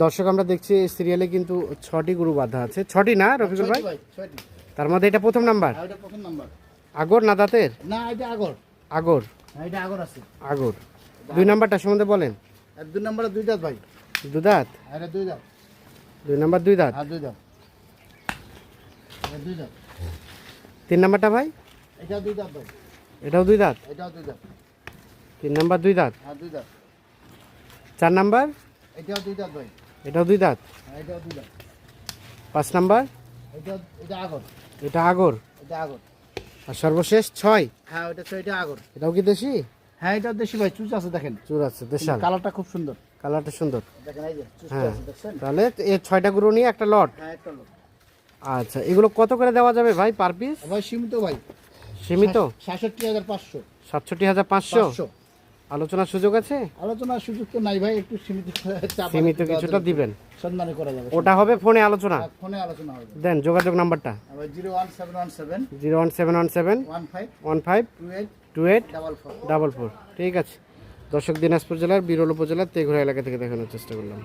দর্শক আমরা দেখছি এই সিরিয়ালে কিন্তু 6টি গরু বাঁধা আছে। 6টি না রফিকুল ভাই? তার মধ্যে এটা প্রথম নাম্বার। এটা প্রথম নাম্বার। আগর না দাঁতের? না এটা আগর। আগর। হ্যাঁ এটা আগর আছে। আগর। 2 নাম্বারটা সম্বন্ধে বলেন। আর 2 নম্বরে 2 দাঁত ভাই। 2 দাঁত? এটা 2 দাঁত। 2 নাম্বার 2 দাঁত? হ্যাঁ 2 দাঁত। এটা 2 দাঁত। 3 নাম্বারটা ভাই? এটা 2 দাঁত ভাই। এটাও 2 দাঁত? এটাও 2 দাঁত। 3 নাম্বার 2 দাঁত? হ্যাঁ 2 দাঁত। 4 নাম্বার? এটাও 2 দাঁত ভাই। এটাও 2 দাঁত? হ্যাঁ এটাও 2 দাঁত। 5 নাম্বার? এটা আগর। এটা আগর। এটা আগর। আর সর্বশেষ 6? হ্যাঁ এটা আগর। এটাও কি দেশি? হ্যাঁ এটাও দেশি ভাই, চুচ আছে দেখেন। চুর আছে দেশাল। কালারটা খুব সুন্দর। কালারটা সুন্দর। দেখেন এই যে চুচটা হ্যাঁ আছে দেখছেন? তাহলে এই 6টা গরু নিয়ে একটা লট। হ্যাঁ একটা লোক। আচ্ছা এগুলো কত করে দেওয়া যাবে ভাই পার পিস? ভাই সীমিত ভাই। সীমিত? ৬৭,৫০০। ৬৭,৫০০? ৫০০। আলোচনার সুযোগ আছে? আলোচনার সুযোগ তো নাই ভাই, একটু সীমিত সীমিত কিছুটা দিবেন। সম্মানে করা যাবে। ওটা হবে ফোনে আলোচনা। ফোনে আলোচনা হবে। দেন যোগাযোগ নাম্বারটা। আবার 01717 01717 15 15 28 28 44। 44। ঠিক আছে। দর্শক দিনাজপুর জেলার বিরল উপজেলার তেঘরা এলাকা থেকে দেখানোর চেষ্টা করলাম।